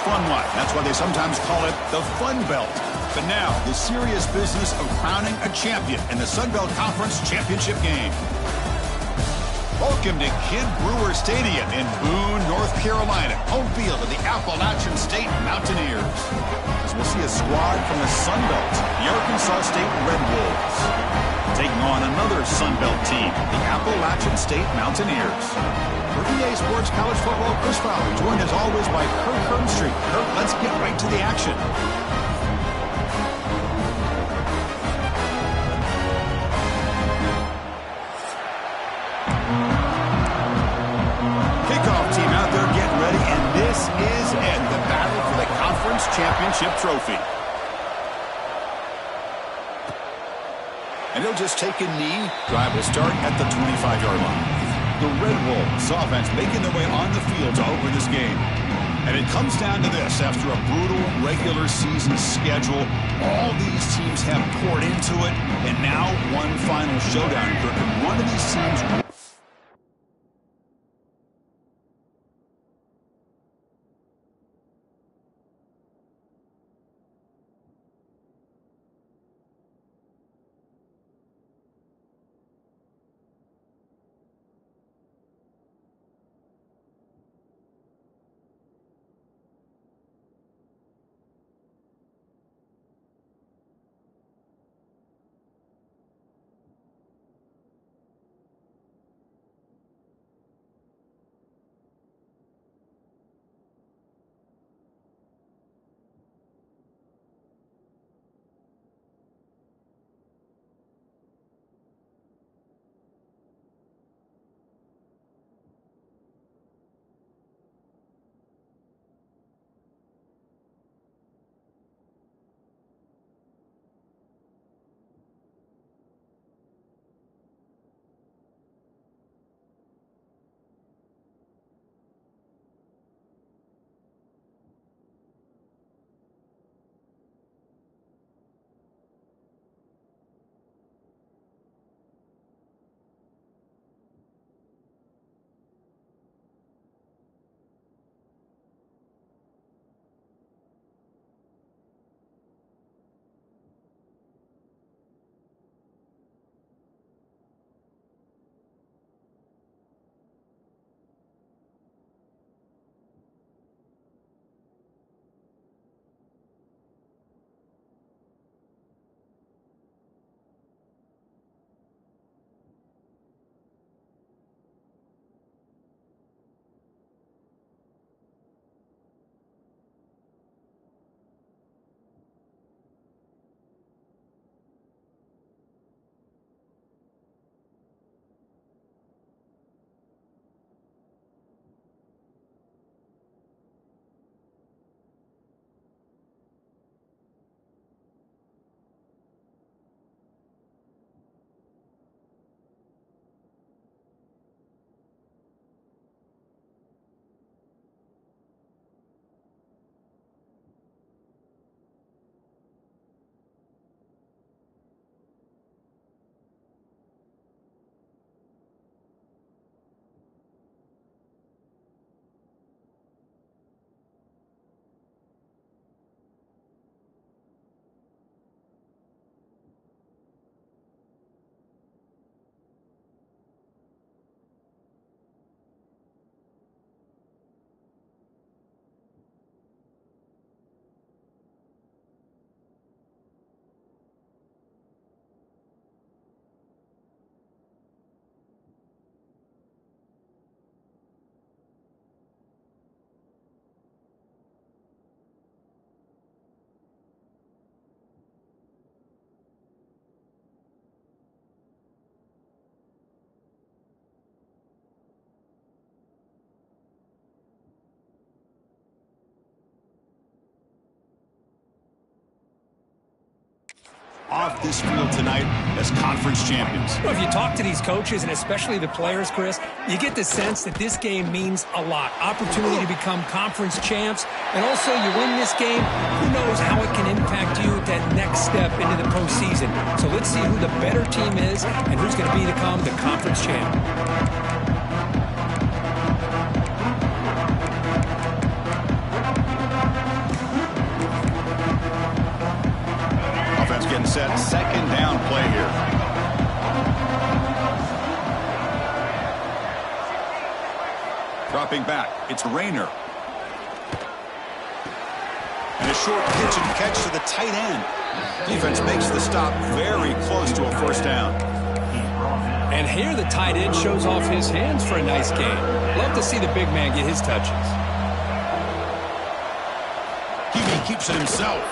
fun one. That's why they sometimes call it the Fun Belt. But now, the serious business of crowning a champion in the Sun Belt Conference Championship game. Welcome to Kid Brewer Stadium in Boone, North Carolina, home field of the Appalachian State Mountaineers. As we'll see a squad from the Sun Belt, the Arkansas State Red Wolves, taking on another Sun Belt team, the Appalachian State Mountaineers. For EA Sports College Football, Chris Fowler, joined as always by Kirk Herbstreit. Kirk, let's get right to the action. This is it, the battle for the conference championship trophy. And he'll just take a knee. Drive will start at the 25-yard line. The Red Wolves offense making their way on the field to open this game. And it comes down to this. After a brutal regular season schedule, all these teams have poured into it. And now one final showdown. And one of these teams... off this field tonight as conference champions. Well, if you talk to these coaches, and especially the players, Chris, you get the sense that this game means a lot. Opportunity to become conference champs, and also you win this game, who knows how it can impact you at that next step into the postseason. So let's see who the better team is and who's going to become the conference champ. set second down play here. Dropping back, it's Rayner. And a short pitch and catch to the tight end. Defense makes the stop very close to a first down. And here the tight end shows off his hands for a nice gain. Love to see the big man get his touches. QB keeps it himself.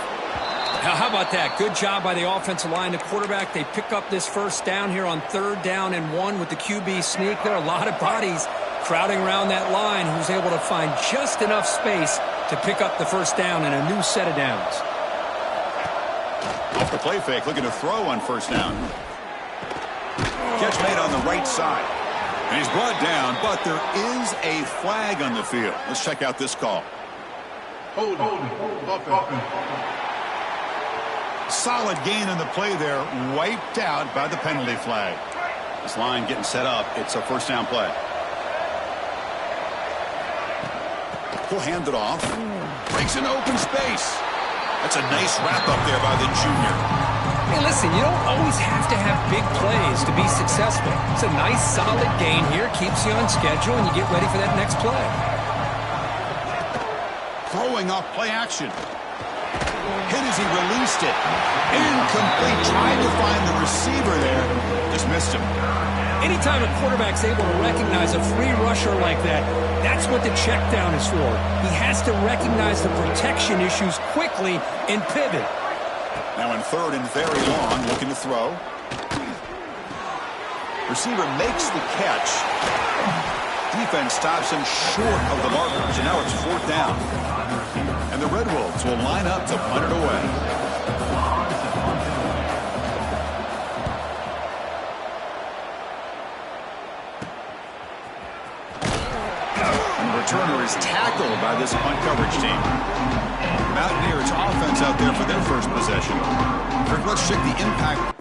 Now, how about that? Good job by the offensive line. The quarterback, they pick up this first down here on 3rd down and 1 with the QB sneak. There are a lot of bodies crowding around that line who's able to find just enough space to pick up the first down in a new set of downs. Off the play fake, looking to throw on first down. Catch made on the right side. And he's brought down, but there is a flag on the field. Let's check out this call. Hold it. Solid gain on the play there, wiped out by the penalty flag. This line getting set up. It's a first down play. He'll hand it off. Breaks an open space. That's a nice wrap up there by the junior. Hey, listen, you don't always have to have big plays to be successful. It's a nice, solid gain here. Keeps you on schedule, and you get ready for that next play. Throwing off play action. Hit as he released it. Incomplete. Tried to find the receiver there. Just missed him. Anytime a quarterback's able to recognize a free rusher like that, that's what the check down is for. He has to recognize the protection issues quickly and pivot. Now in 3rd and very long, looking to throw. Receiver makes the catch. Defense stops him short of the markers, and now it's 4th down. And the Red Wolves will line up to punt it away. And the returner is tackled by this punt coverage team. Mountaineers offense out there for their first possession. Let's check the impact.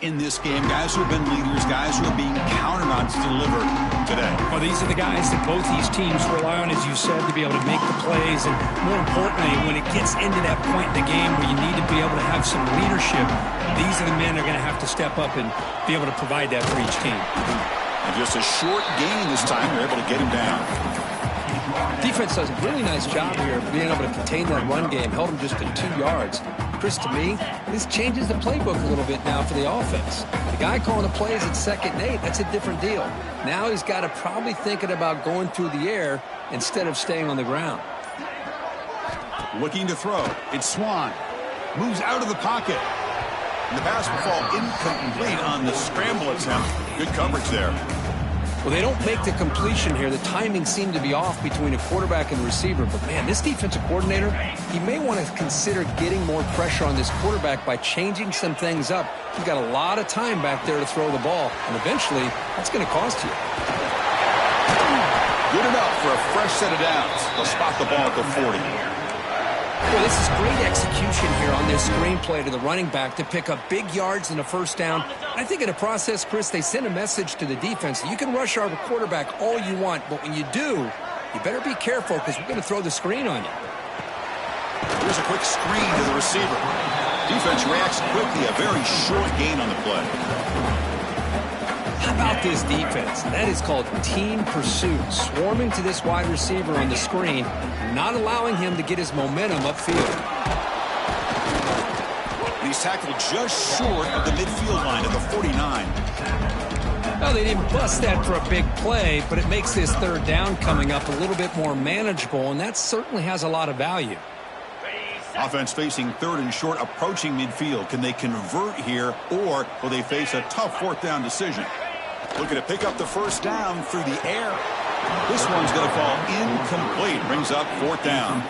In this game, guys who have been leaders, guys who are being counted on to deliver today. Well, these are the guys that both these teams rely on, as you said, to be able to make the plays. And more importantly, when it gets into that point in the game where you need to be able to have some leadership, these are the men that are going to have to step up and be able to provide that for each team. And just a short gain this time, they're able to get him down. Defense does a really nice job here of being able to contain that run game. Held him just to 2 yards. Chris, to me, this changes the playbook a little bit now for the offense. The guy calling the plays at 2nd and 8, that's a different deal. Now he's got to probably thinking about going through the air instead of staying on the ground. Looking to throw. It's Swan. Moves out of the pocket. And the pass will fall incomplete on the scramble attempt. Good coverage there. Well, they don't make the completion here. The timing seemed to be off between a quarterback and the receiver. But, man, this defensive coordinator, he may want to consider getting more pressure on this quarterback by changing some things up. He's got a lot of time back there to throw the ball. And eventually, that's going to cost you. Good enough for a fresh set of downs. They'll spot the ball at the 40. Well, this is great execution here on this screenplay to the running back to pick up big yards in the first down. I think in the process, Chris, they send a message to the defense. You can rush our quarterback all you want, but when you do, you better be careful because we're going to throw the screen on you. Here's a quick screen to the receiver. Defense reacts quickly, a very short gain on the play. How about this defense? That is called team pursuit. Swarming to this wide receiver on the screen, not allowing him to get his momentum upfield. He's tackled just short of the midfield line at the 49. Well, they didn't bust that for a big play, but it makes this third down coming up a little bit more manageable, and that certainly has a lot of value. Offense facing third and short, approaching midfield. Can they convert here, or will they face a tough fourth down decision? Looking to pick up the first down through the air. This one's going to fall incomplete. Brings up fourth down.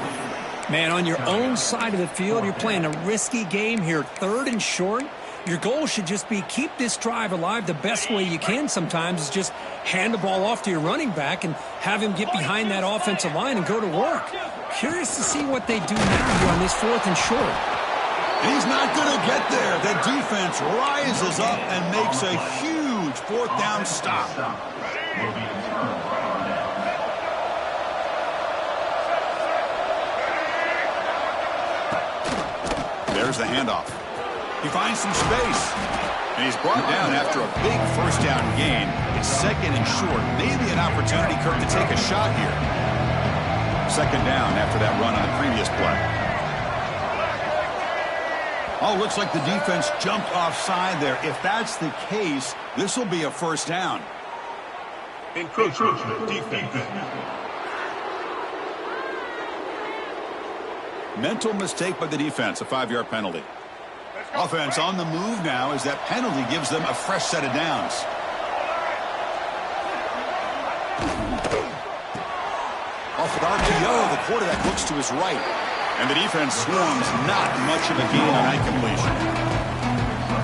Man, on your own side of the field, you're playing a risky game here. Third and short. Your goal should just be keep this drive alive the best way you can sometimes is just hand the ball off to your running back and have him get behind that offensive line and go to work. Curious to see what they do now here on this fourth and short. He's not going to get there. The defense rises up and makes a huge fourth down stop. There's the handoff. He finds some space. And he's brought down after a big first down gain. It's second and short. Maybe an opportunity, Kirk, to take a shot here. Second down after that run on the previous play. Oh, looks like the defense jumped offside there. If that's the case, this will be a first down. Encroachment defense. Mental mistake by the defense, a 5-yard penalty. Offense on the move now as that penalty gives them a fresh set of downs. Off with RPO, the quarterback looks to his right. And the defense swarms, not much of a gain on that completion.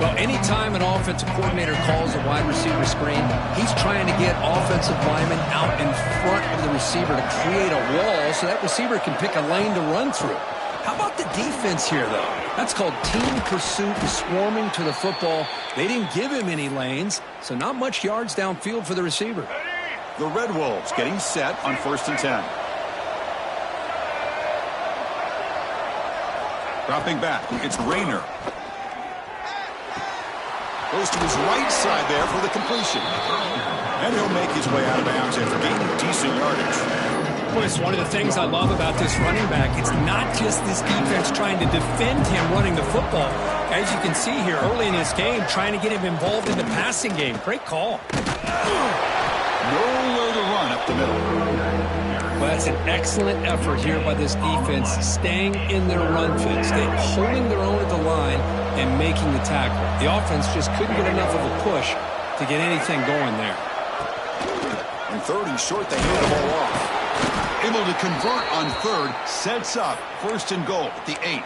Well, anytime an offensive coordinator calls a wide receiver screen, he's trying to get offensive linemen out in front of the receiver to create a wall so that receiver can pick a lane to run through. How about the defense here, though? That's called team pursuit and swarming to the football. They didn't give him any lanes, so not much yards downfield for the receiver. The Red Wolves getting set on 1st and 10. Dropping back, it's Rayner. Goes to his right side there for the completion. And he'll make his way out of bounds after gaining decent yardage. Well, it's one of the things I love about this running back. It's not just this defense trying to defend him running the football. As you can see here early in this game, trying to get him involved in the passing game. Great call. Nowhere to run up the middle. Well, that's an excellent effort here by this defense, staying in their run fits, holding their own at the line and making the tackle. The offense just couldn't get enough of a push to get anything going there. On 3rd and short, they hand the ball off. Able to convert on 3rd, sets up 1st and goal at the 8.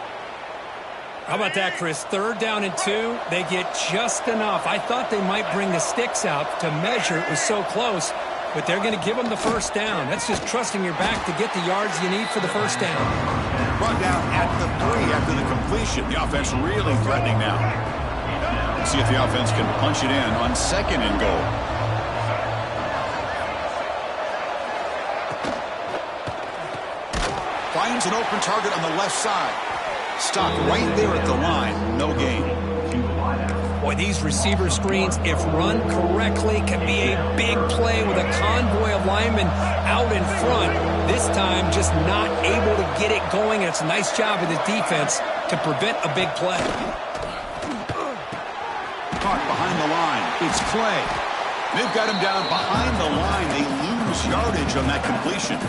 How about that, Chris? 3rd down and 2, they get just enough. I thought they might bring the sticks out to measure. It was so close, but they're going to give them the first down. That's just trusting your back to get the yards you need for the first down. Brought down at the 3 after the completion. The offense really threatening now. Let's see if the offense can punch it in on 2nd and goal. Finds an open target on the left side. Stopped right there at the line. No gain. Boy, these receiver screens, if run correctly, can be a big play with a convoy of linemen out in front. This time, just not able to get it going. And it's a nice job of the defense to prevent a big play. Caught behind the line. It's Clay. They've got him down behind the line. They lose yardage on that completion.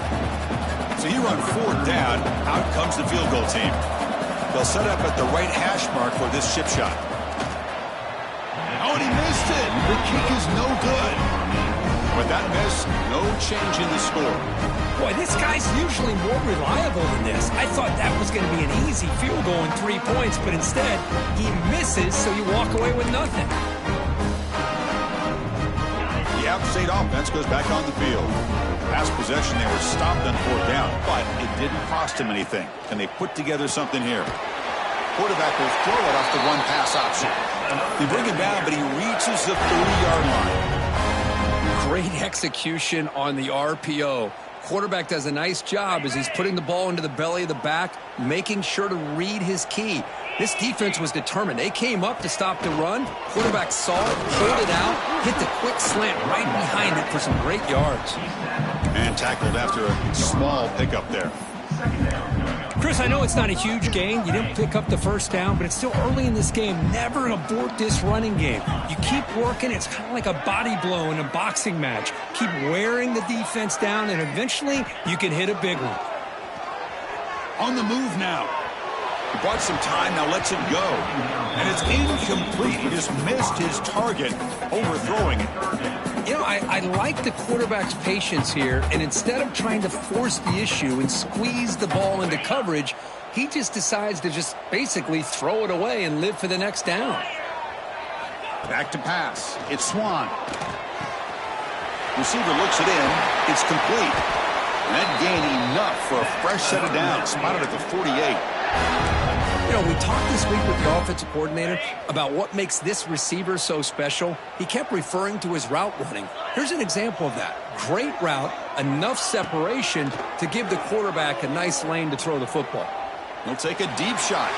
So he runs 4th down. Out comes the field goal team. They'll set up at the right hash mark for this chip shot. Oh, and he missed it. The kick is no good. With that miss, no change in the score. Boy, this guy's usually more reliable than this. I thought that was going to be an easy field goal in 3 points, but instead, he misses, so you walk away with nothing. The App State offense goes back on the field. Last possession, they were stopped on 4th down, but it didn't cost them anything. Can they put together something here? Quarterback will throw it off the one-pass option. They bring him down, but he reaches the 30-yard line. Great execution on the RPO. Quarterback does a nice job as he's putting the ball into the belly of the back, making sure to read his key. This defense was determined. They came up to stop the run. Quarterback saw it, pulled it out, hit the quick slant right behind it for some great yards. And tackled after a small pickup there. Chris, I know it's not a huge gain. You didn't pick up the first down, but it's still early in this game. Never abort this running game. You keep working. It's kind of like a body blow in a boxing match. Keep wearing the defense down, and eventually you can hit a big one. On the move now. He bought some time, now lets it go. And it's incomplete. He just missed his target, overthrowing it. You know, I like the quarterback's patience here, and instead of trying to force the issue and squeeze the ball into coverage, he just decides to just basically throw it away and live for the next down. Back to pass. It's Swan. Receiver looks it in. It's complete. And that gain enough for a fresh set of downs. Spotted at the 48. You know, we talked this week with the offensive coordinator about what makes this receiver so special. He kept referring to his route running. Here's an example of that. Great route, enough separation to give the quarterback a nice lane to throw the football. He'll take a deep shot.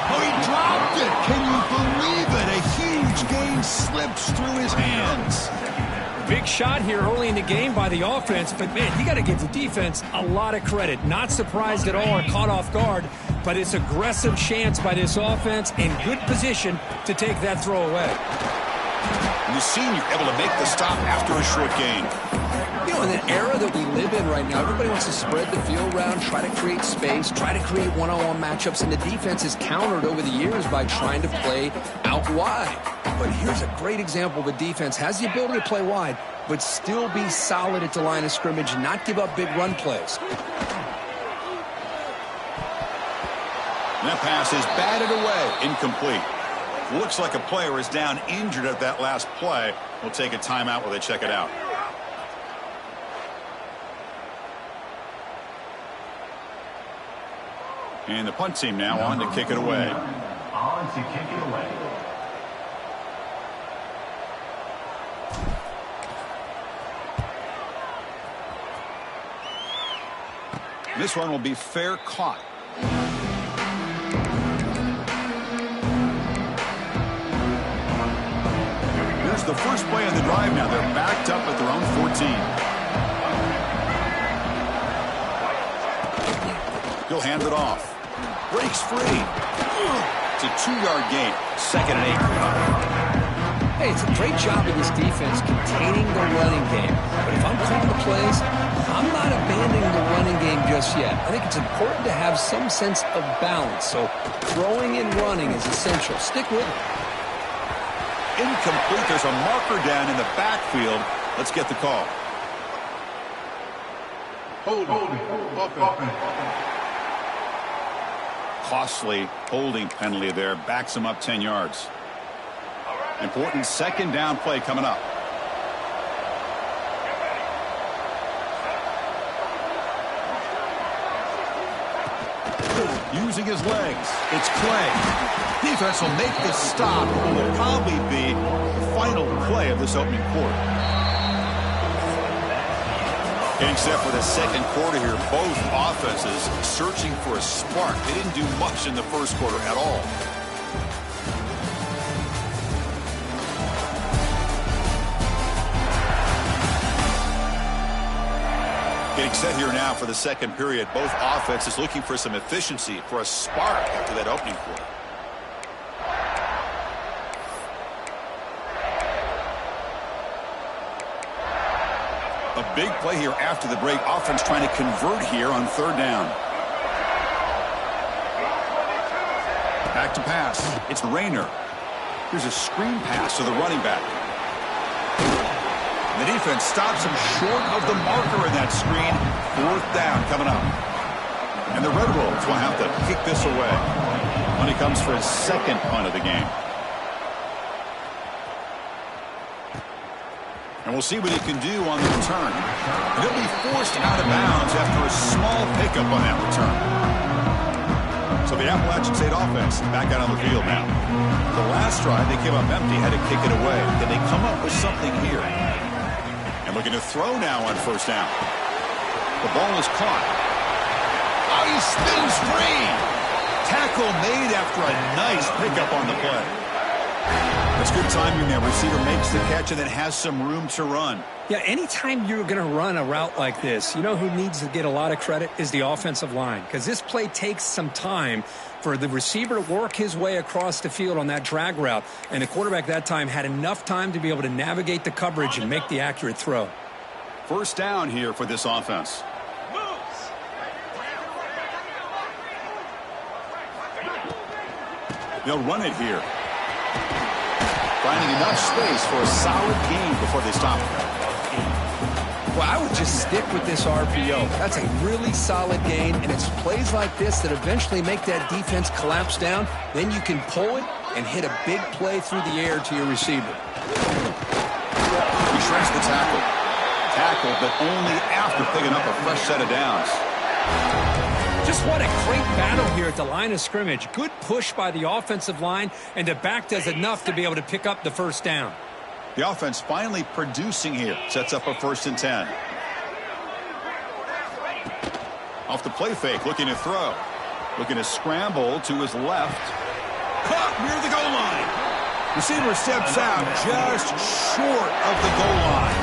Oh, he dropped it. Can you believe it? A huge gain slips through his hands. Big shot here early in the game by the offense, but, man, you got to give the defense a lot of credit. Not surprised at all or caught off guard, but it's aggressive chance by this offense in good position to take that throw away. And the senior able to make the stop after a short gain. You know, in an era that we live in right now, everybody wants to spread the field around, try to create space, try to create one-on-one matchups, and the defense has countered over the years by trying to play out wide. But here's a great example of a defense has the ability to play wide, but still be solid at the line of scrimmage and not give up big run plays. And that pass is batted away, incomplete. Looks like a player is down injured at that last play. We'll take a timeout while they check it out. And the punt team now on to kick it away. On to kick it away. This one will be fair caught. Here's the first play of the drive now. They're backed up at their own 14. He'll hand it off. Breaks free. It's a 2-yard gain. 2nd and 8. Hey, it's a great job of this defense containing the running game. But if I'm calling the plays, I'm not abandoning the running game just yet. I think it's important to have some sense of balance. So throwing and running is essential. Stick with it. Incomplete. There's a marker down in the backfield. Let's get the call. Costly holding penalty there. Backs him up 10 yards. Important 2nd down play coming up. Using his legs. It's Clay. Defense will make the stop. It will probably be the final play of this opening quarter. Getting set for the second quarter here. Both offenses searching for a spark. They didn't do much in the first quarter at all. Getting set here now for the second period. Both offenses looking for some efficiency, for a spark after that opening quarter. A big play here after the break. Offense trying to convert here on 3rd down. Back to pass. It's Rayner. Here's a screen pass to the running back. The defense stops him short of the marker in that screen. 4th down coming up. And the Red Wolves will have to kick this away when he comes for his 2nd punt of the game. And we'll see what he can do on the return. And he'll be forced out of bounds after a small pickup on that return. So the Appalachian State offense back out on the field now. The last drive, they came up empty, had to kick it away. Can they come up with something here? And looking to throw now on 1st down. The ball is caught. Oh, he spins free. Tackle made after a nice pickup on the play. That's good timing there. Receiver makes the catch and then has some room to run. Yeah, anytime you're going to run a route like this, you know who needs to get a lot of credit is the offensive line, because this play takes some time for the receiver to work his way across the field on that drag route, and the quarterback that time had enough time to be able to navigate the coverage and make the accurate throw. First down here for this offense. They'll run it here. Finding enough space for a solid gain before they stop it. Well, I would just stick with this RPO. That's a really solid gain, and it's plays like this that eventually make that defense collapse down. Then you can pull it and hit a big play through the air to your receiver. He shreds the tackle. Tackle, but only after picking up a fresh set of downs. Just what a great battle here at the line of scrimmage. Good push by the offensive line, and the back does enough to be able to pick up the first down. The offense finally producing here. Sets up a 1st and 10. Off the play fake, looking to throw. Looking to scramble to his left. Caught near the goal line. Receiver steps out just short of the goal line.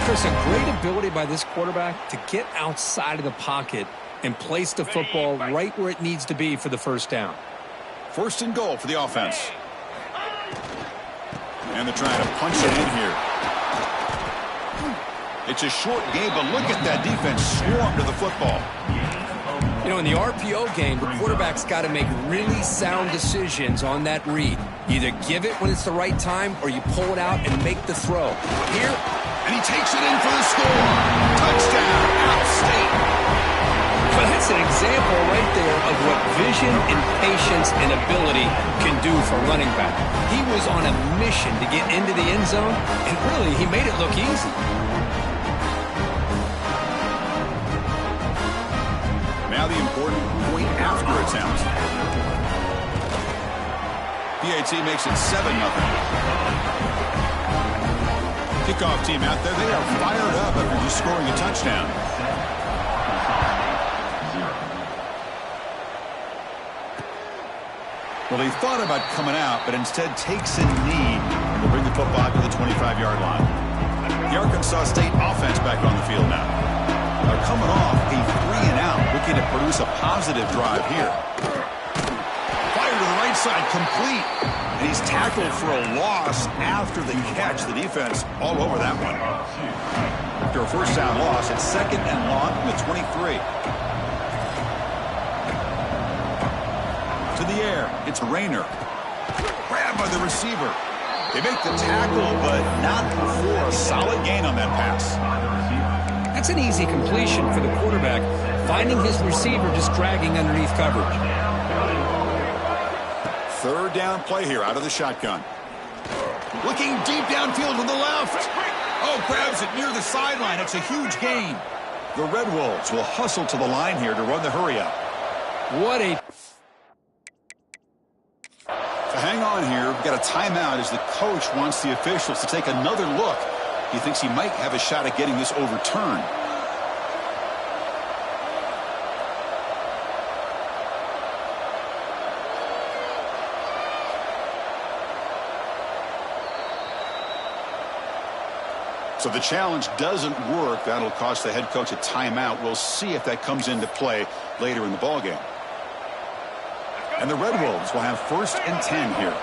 Chris, a great ability by this quarterback to get outside of the pocket and place the football right where it needs to be for the first down. 1st and goal for the offense. And they're trying to punch it in here. It's a short game, but look at that defense swarm to the football. You know, in the RPO game, the quarterback's got to make really sound decisions on that read. Either give it when it's the right time, or you pull it out and make the throw. Here, and he takes it in for the score. Touchdown, App State. Well, that's an example right there of what vision and patience and ability can do for running back. He was on a mission to get into the end zone, and really, he made it look easy. Now the important point after attempt. PAT makes it 7-0. Kickoff team out there, they are fired up after just scoring a touchdown. Well, he thought about coming out, but instead takes a knee and will bring the football to the 25-yard line. The Arkansas State offense back on the field now. They're coming off a 3-and-out, looking to produce a positive drive here. Fire to the right side, complete. And he's tackled for a loss after the catch. The defense all over that one. After a first down loss, it's 2nd and long from the 23. To the air, it's Rayner. Grabbed by the receiver. They make the tackle, but not before a solid gain on that pass. That's an easy completion for the quarterback, finding his receiver just dragging underneath coverage. 3rd down play here out of the shotgun. Looking deep downfield to the left. Oh, grabs it near the sideline. It's a huge gain. The Red Wolves will hustle to the line here to run the hurry up. What a... Hang on here. We've got a timeout as the coach wants the officials to take another look. He thinks he might have a shot at getting this overturned. So the challenge doesn't work. That'll cost the head coach a timeout. We'll see if that comes into play later in the ballgame. And the Red Wolves will have 1st and 10 here.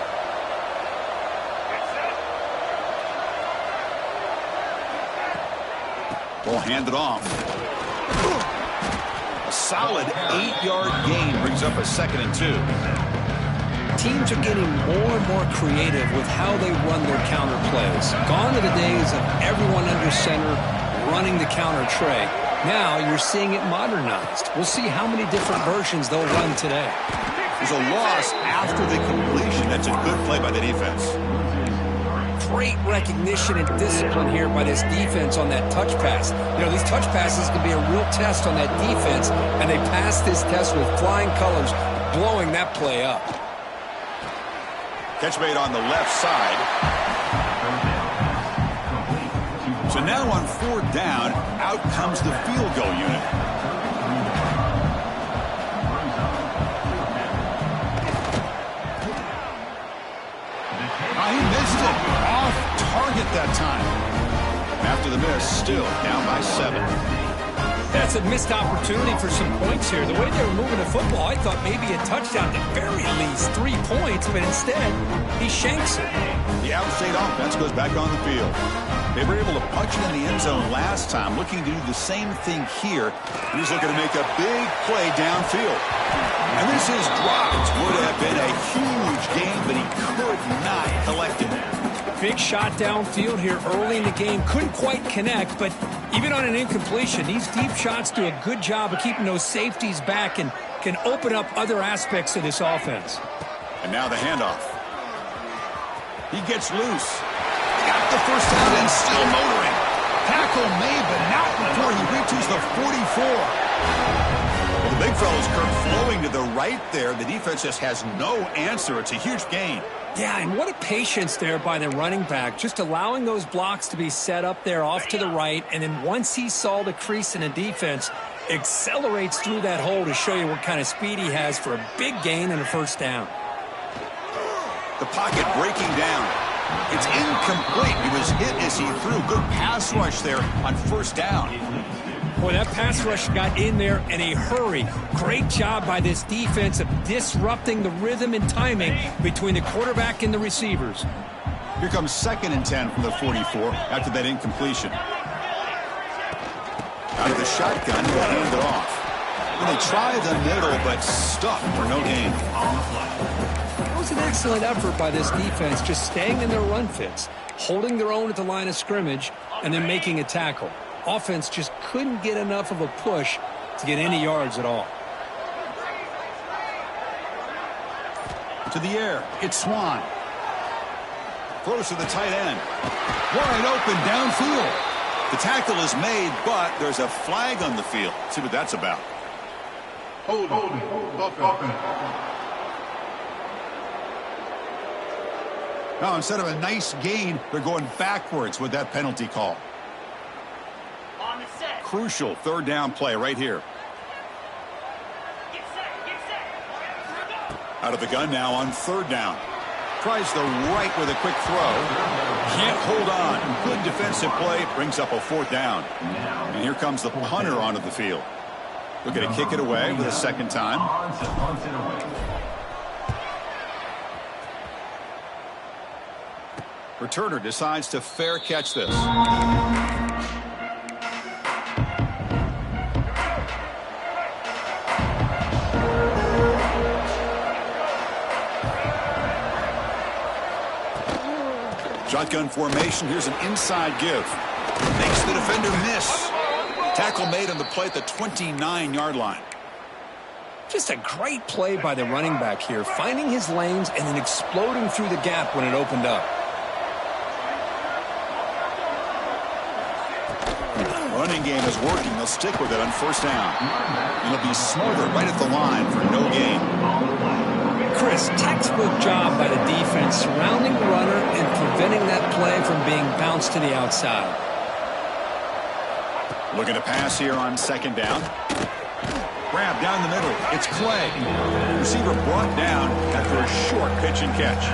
Ball handed off. A solid 8-yard gain brings up a 2nd and 2. Teams are getting more and more creative with how they run their counter plays. Gone are the days of everyone under center running the counter tray. Now you're seeing it modernized. We'll see how many different versions they'll run today. There's a loss after the completion. That's a good play by the defense. Great recognition and discipline here by this defense on that touch pass. You know, these touch passes can be a real test on that defense, and they passed this test with flying colors, blowing that play up. Catch made on the left side. So now on 4th down, out comes the field goal unit. He that time. After the miss, still down by 7. That's a missed opportunity for some points here. The way they were moving the football, I thought maybe a touchdown, at the very least 3 points, but instead, he shanks it. The out-of-state offense goes back on the field. They were able to punch it in the end zone last time, looking to do the same thing here. He's looking to make a big play downfield. And this is dropped. Would have been a huge game, but he could not collect it. Big shot downfield here early in the game. Couldn't quite connect, but even on an incompletion, these deep shots do a good job of keeping those safeties back and can open up other aspects of this offense. And now the handoff. He gets loose. Got the first down and still motoring. Tackle made, but not before he reaches the 44. Well, the big fellow's flowing to the right there. The defense just has no answer. It's a huge gain. Yeah, and what a patience there by the running back, just allowing those blocks to be set up there off to the right, and then once he saw the crease in the defense, accelerates through that hole to show you what kind of speed he has for a big gain and a first down. The pocket breaking down. It's incomplete. He was hit as he threw. Good pass rush there on first down. Boy, that pass rush got in there in a hurry. Great job by this defense of disrupting the rhythm and timing between the quarterback and the receivers. Here comes 2nd and 10 from the 44 after that incompletion. Out of the shotgun, he'll hand it off. And they try the middle, but stuck for no gain. It was an excellent effort by this defense, just staying in their run fits, holding their own at the line of scrimmage, and then making a tackle. Offense just couldn't get enough of a push to get any yards at all. To the air, it's Swan. Throws to the tight end. Wide open downfield. The tackle is made, but there's a flag on the field. Let's see what that's about. Hold. Now, instead of a nice gain, they're going backwards with that penalty call. On the set. Crucial 3rd down play right here. Get set. Out of the gun now on 3rd down. Tries the right with a quick throw. Can't hold on. Good defensive play. Brings up a 4th down. And here comes the punter onto the field. Looking to kick it away for the 2nd time. Punts it away. Returner decides to fair catch this. Shotgun formation. Here's an inside give. Makes the defender miss. Tackle made on the play at the 29-yard line. Just a great play by the running back here, finding his lanes and then exploding through the gap when it opened up. Running game is working. They'll stick with it on 1st down. And it'll be smothered right at the line for no gain. Chris, textbook job by the defense surrounding the runner and preventing that play from being bounced to the outside. Looking to pass here on 2nd down. Grab down the middle. It's Clay. Receiver brought down after a short pitch and catch.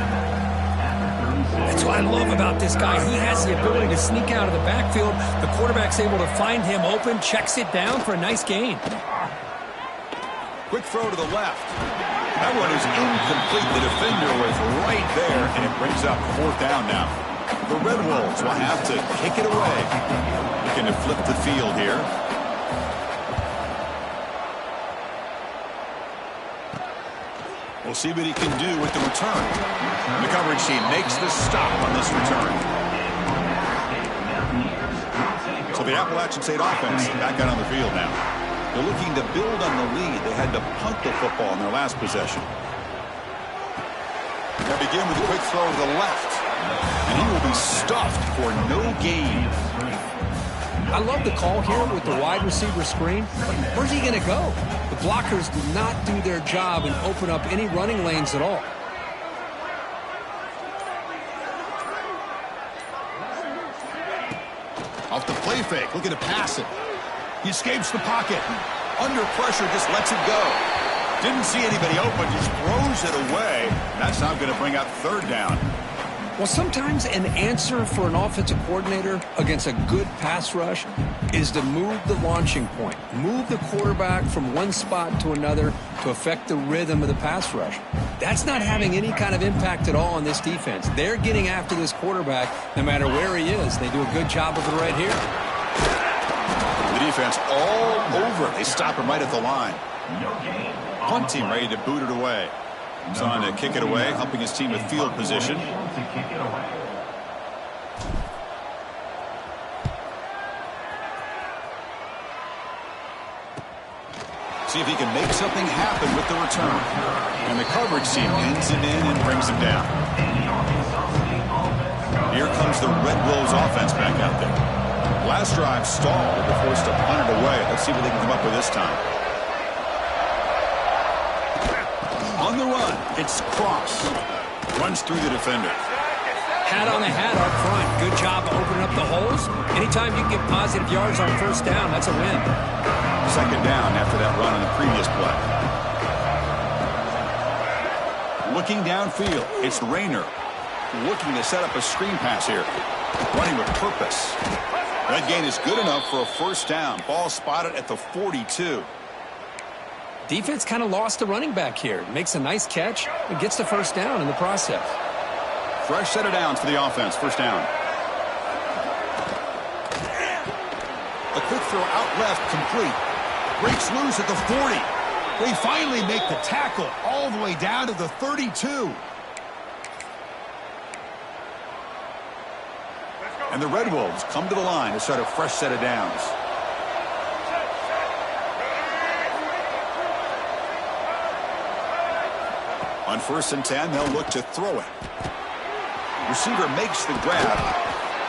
That's what I love about this guy. He has the ability to sneak out of the backfield. The quarterback's able to find him open, checks it down for a nice gain. Quick throw to the left. That one is incomplete. The defender was right there, and it brings up 4th down now. The Red Wolves will have to kick it away. Looking to flip the field here. We'll see what he can do with the return. The coverage team makes the stop on this return. So the Appalachian State offense back out on the field now. They're looking to build on the lead. They had to punt the football in their last possession. They begin with a quick throw to the left. And he will be stuffed for no gain. I love the call here with the wide receiver screen. Where's he going to go? The blockers do not do their job and open up any running lanes at all. Off the play fake, looking to pass it. He escapes the pocket. Under pressure, just lets it go. Didn't see anybody open, just throws it away. That's not going to bring up 3rd down. Well, sometimes an answer for an offensive coordinator against a good pass rush is to move the launching point, move the quarterback from one spot to another to affect the rhythm of the pass rush. That's not having any kind of impact at all on this defense. They're getting after this quarterback no matter where he is. They do a good job of it right here. The defense all over. They stop him right at the line. Punt team ready to boot it away. He's on to kick it away, helping his team with field position. See if he can make something happen with the return. And the coverage team ends him in and brings him down. Here comes the Red Wolves offense back out there. Last drive stalled. They're forced to punt it away. Let's see what they can come up with this time. On the run, it's Cross. Runs through the defender. Hat on a hat up front. Good job of opening up the holes. Anytime you can get positive yards on first down, that's a win. Second down after that run on the previous play. Looking downfield, it's Rayner. Looking to set up a screen pass here. Running with purpose. That gain is good enough for a first down. Ball spotted at the 42. Defense kind of lost a running back here. Makes a nice catch and gets the first down in the process. Fresh set of downs for the offense. First down. A quick throw out left, complete. Breaks loose at the 40. They finally make the tackle all the way down to the 32. And the Red Wolves come to the line to start a fresh set of downs. On 1st and 10, they'll look to throw it. Receiver makes the grab.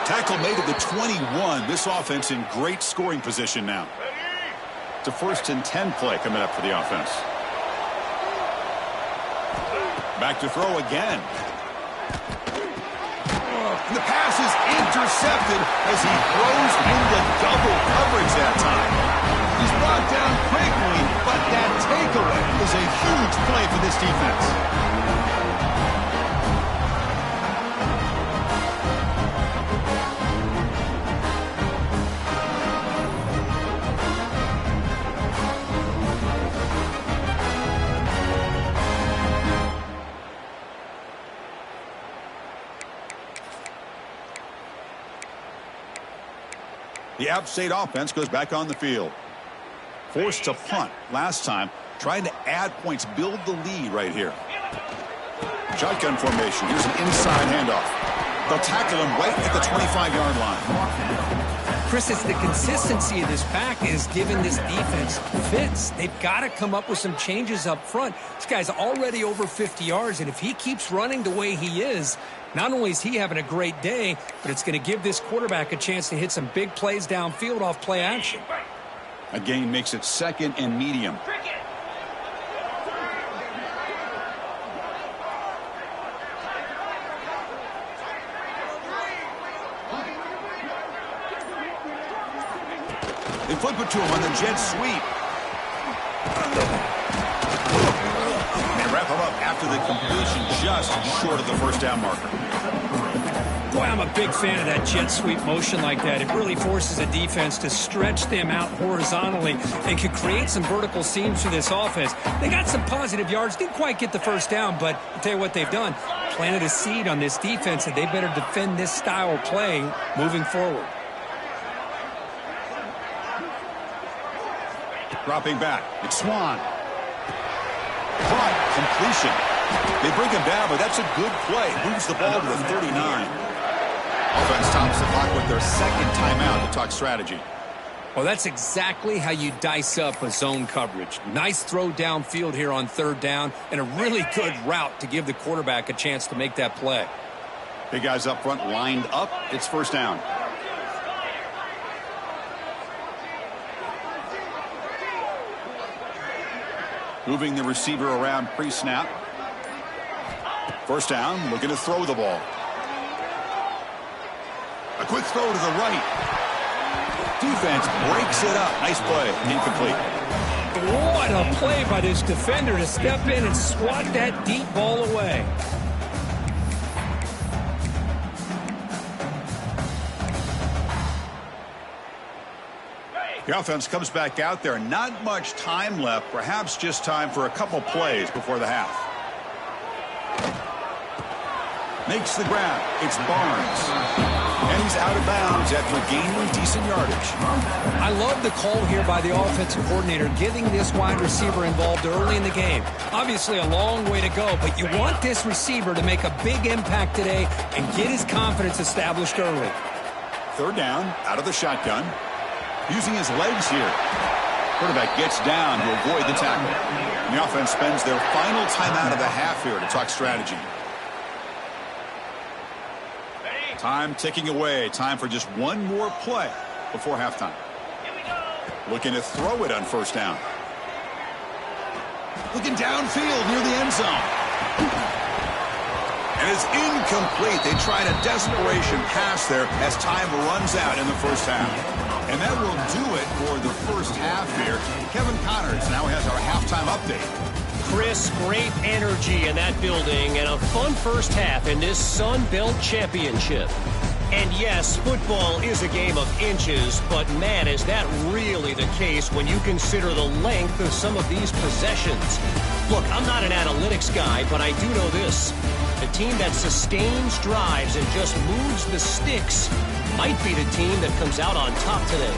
Tackle made at the 21. This offense in great scoring position now. It's a 1st and 10 play coming up for the offense. Back to throw again. And the pass is intercepted as he throws into double coverage that time. He's brought down quickly, but that takeaway is a huge play for this defense. The App State offense goes back on the field. Forced to punt last time, trying to add points, build the lead right here. Shotgun formation. Here's an inside handoff. They'll tackle him right at the 25-yard line. Chris, it's the consistency of this pack is giving this defense fits. They've got to come up with some changes up front. This guy's already over 50 yards, and if he keeps running the way he is, not only is he having a great day, but it's going to give this quarterback a chance to hit some big plays downfield off play action. A gain makes it 2nd and medium. They flip it to him on the jet sweep. They wrap him up after the completion, just short of the first down marker. Boy, I'm a big fan of that jet sweep motion like that. It really forces a defense to stretch them out horizontally and can create some vertical seams for this offense. They got some positive yards, didn't quite get the first down, but I'll tell you what they've done. Planted a seed on this defense that they better defend this style of play moving forward. Dropping back, it's Swan. Caught, completion. They bring him down, but that's a good play. Moves the ball to the 39. Offense stops the clock with their 2nd timeout to talk strategy. Well, that's exactly how you dice up a zone coverage. Nice throw downfield here on 3rd down, and a really good route to give the quarterback a chance to make that play. Big guys up front lined up. It's 1st down. Moving the receiver around pre-snap. 1st down, looking to throw the ball. A quick throw to the right. Defense breaks it up. Nice play. Incomplete. What a play by this defender to step in and swat that deep ball away. The offense comes back out there. Not much time left. Perhaps just time for a couple plays before the half. Makes the grab. It's Barnes. And he's out of bounds after gaining decent yardage. I love the call here by the offensive coordinator, getting this wide receiver involved early in the game. Obviously a long way to go, but you want this receiver to make a big impact today and get his confidence established early. Third down, out of the shotgun. Using his legs here. Quarterback gets down to avoid the tackle. And the offense spends their final timeout of the half here to talk strategy. Time ticking away. Time for just one more play before halftime. Looking to throw it on first down. Looking downfield near the end zone. And it's incomplete. They tried a desperation pass there as time runs out in the first half. And that will do it for the first half here. Kevin Connors now has our halftime update. Chris, great energy in that building and a fun first half in this Sun Belt Championship. And yes, football is a game of inches, but man, is that really the case when you consider the length of some of these possessions. Look, I'm not an analytics guy, but I do know this. The team that sustains drives and just moves the sticks might be the team that comes out on top today.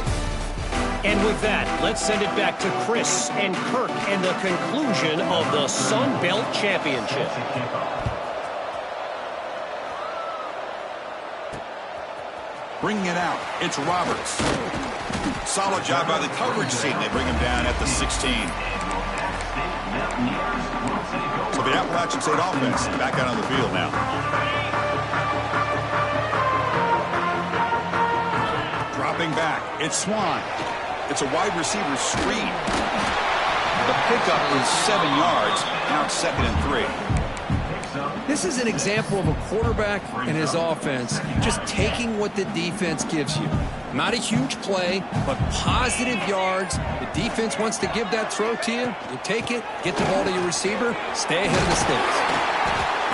And with that, let's send it back to Chris and Kirk and the conclusion of the Sun Belt Championship. Bringing it out, it's Roberts. Solid job by the coverage team. They bring him down at the 16. So the Appalachian State offense back out on the field now. Dropping back, it's Swan. It's a wide receiver screen. The pickup is 7 yards. Now it's 2nd and 3. This is an example of a quarterback and his offense just taking what the defense gives you. Not a huge play, but positive yards. The defense wants to give that throw to you. You take it, get the ball to your receiver, stay ahead of the sticks.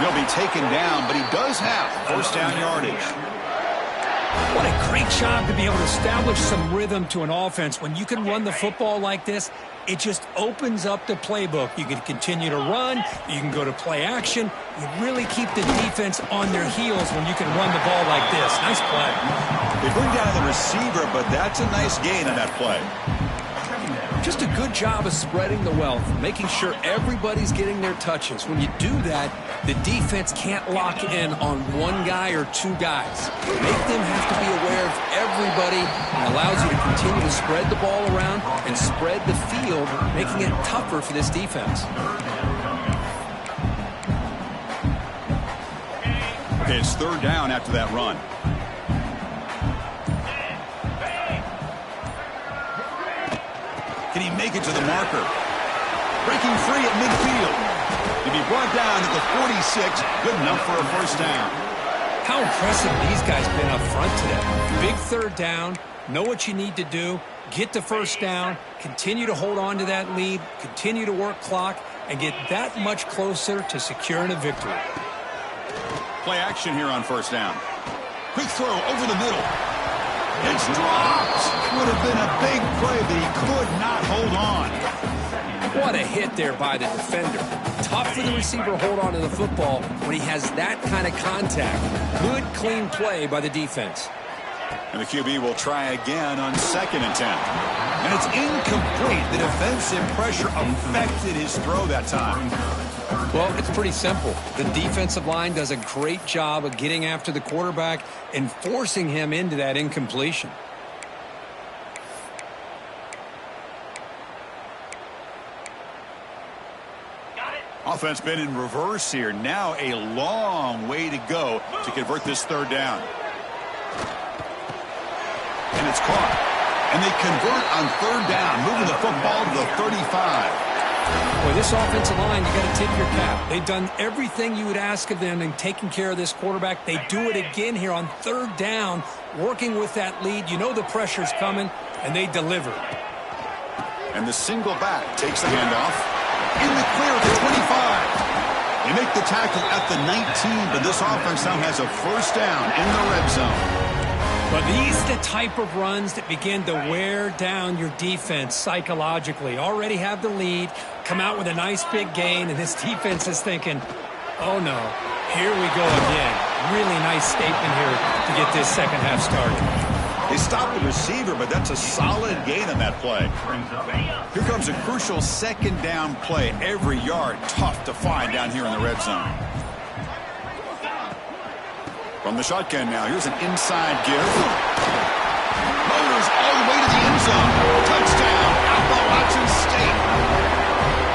He'll be taken down, but he does have first down yardage. What a great job to be able to establish some rhythm to an offense. When you can run the football like this, it just opens up the playbook. You can continue to run. You can go to play action. You really keep the defense on their heels when you can run the ball like this. Nice play. They bring down the receiver, but that's a nice gain on that play. Just a good job of spreading the wealth, making sure everybody's getting their touches. When you do that, the defense can't lock in on one guy or two guys. Make them have to be aware of everybody, and allows you to continue to spread the ball around and spread the field, making it tougher for this defense. Okay, it's third down after that run. Can he make it to the marker? Breaking free at midfield. To be brought down at the 46, good enough for a first down. How impressive these guys been up front today. Big third down, know what you need to do, get the first down, continue to hold on to that lead, continue to work clock, and get that much closer to securing a victory. Play action here on first down. Quick throw over the middle. It's dropped. Would have been a big play, but he could not hold on. What a hit there by the defender. Tough for the receiver to hold on to the football when he has that kind of contact. Good, clean play by the defense. And the QB will try again on 2nd and 10. And it's incomplete. The defensive pressure affected his throw that time. Well, it's pretty simple. The defensive line does a great job of getting after the quarterback and forcing him into that incompletion. Offense been in reverse here. Now a long way to go to convert this third down. And it's caught. And they convert on third down, moving the football to the 35. Boy, this offensive line, you got to tip your cap. They've done everything you would ask of them in taking care of this quarterback. They do it again here on third down, working with that lead. You know the pressure's coming, and they deliver. And the single back takes the handoff. In the clear at the 25. They make the tackle at the 19, but this offense now has a first down in the red zone. But these are the type of runs that begin to wear down your defense psychologically. Already have the lead, come out with a nice big gain, and this defense is thinking, oh no, here we go again. Really nice statement here to get this second half started. They stopped the receiver, but that's a solid gain on that play. Here comes a crucial second down play. Every yard tough to find down here in the red zone. From the shotgun now, here's an inside give. Motors all the way to the end zone. Touchdown, Appalachian State.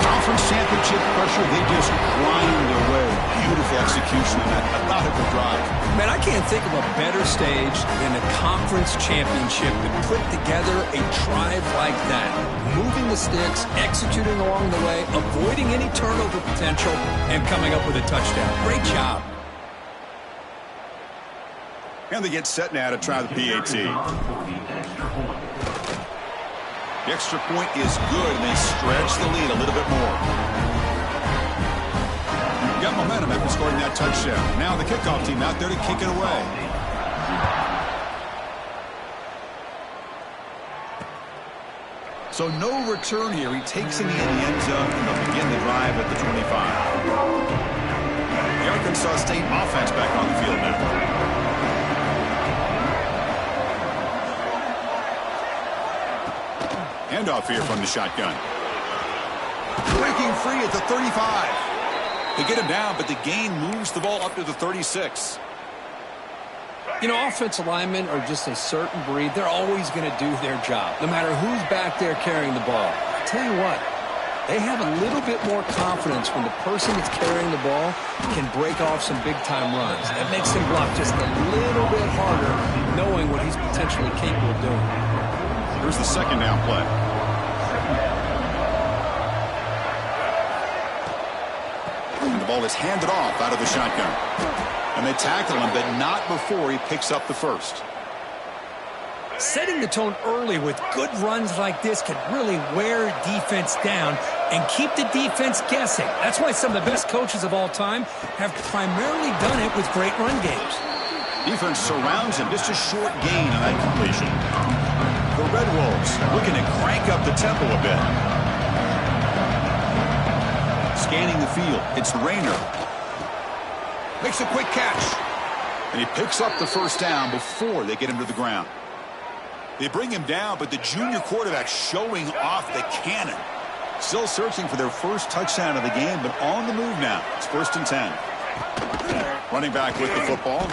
Conference championship pressure, they just grind away. Beautiful execution in that methodical drive. Man, I can't think of a better stage than a conference championship to put together a drive like that. Moving the sticks, executing along the way, avoiding any turnover potential, and coming up with a touchdown. Great job. And they get set now to try the PAT. The extra point is good, and they stretch the lead a little bit more. Got momentum after scoring that touchdown. Now the kickoff team out there to kick it away. So no return here. He takes it in the end zone, and they'll begin the drive at the 25. The Arkansas State offense back on the field now. Handoff here from the shotgun. Breaking free at the 35. They get him down, but the gain moves the ball up to the 36. You know, offensive linemen are just a certain breed. They're always going to do their job, no matter who's back there carrying the ball. I tell you what, they have a little bit more confidence when the person that's carrying the ball can break off some big-time runs. That makes him block just a little bit harder, knowing what he's potentially capable of doing. Here's the second down play. And the ball is handed off out of the shotgun. And they tackle him, but not before he picks up the first. Setting the tone early with good runs like this can really wear defense down and keep the defense guessing. That's why some of the best coaches of all time have primarily done it with great run games. Defense surrounds him. Just a short gain on that completion. The Red Wolves looking to crank up the tempo a bit. Scanning the field. It's Rayner. Makes a quick catch. And he picks up the first down before they get him to the ground. They bring him down, but the junior quarterback showing off the cannon. Still searching for their first touchdown of the game, but on the move now. It's 1st and 10. Running back with the football.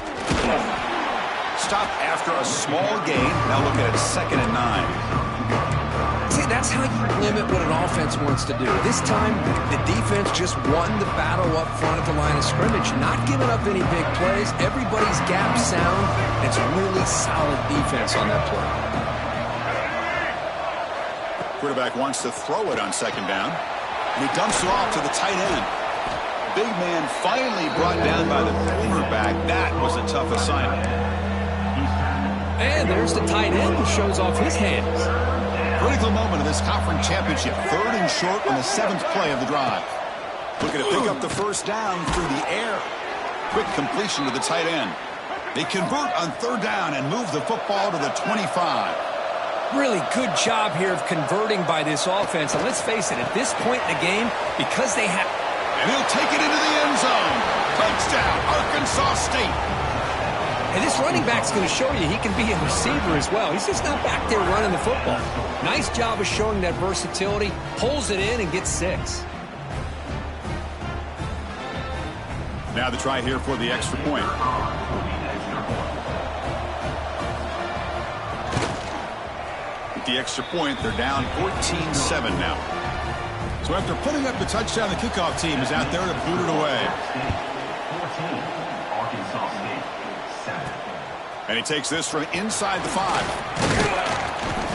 Stop after a small gain. Now looking at 2nd and 9. See, that's how you limit what an offense wants to do. This time, the defense just won the battle up front at the line of scrimmage, not giving up any big plays. Everybody's gap sound. It's really solid defense on that play. Quarterback wants to throw it on 2nd down. And he dumps it off to the tight end. Big man finally brought down by the quarterback. That was a tough assignment. And there's the tight end who shows off his hands. Critical moment of this conference championship. 3rd and short on the 7th play of the drive. Looking to pick up the first down through the air. Quick completion to the tight end. They convert on 3rd down and move the football to the 25. Really good job here of converting by this offense. And let's face it, at this point in the game, because they have... And he'll take it into the end zone. Touchdown, Arkansas State. And this running back's going to show you he can be a receiver as well. He's just not back there running the football. Nice job of showing that versatility. Pulls it in and gets 6. Now the try here for the extra point. With the extra point, they're down 14-7 now. So after putting up the touchdown, the kickoff team is out there to boot it away. And he takes this from inside the 5.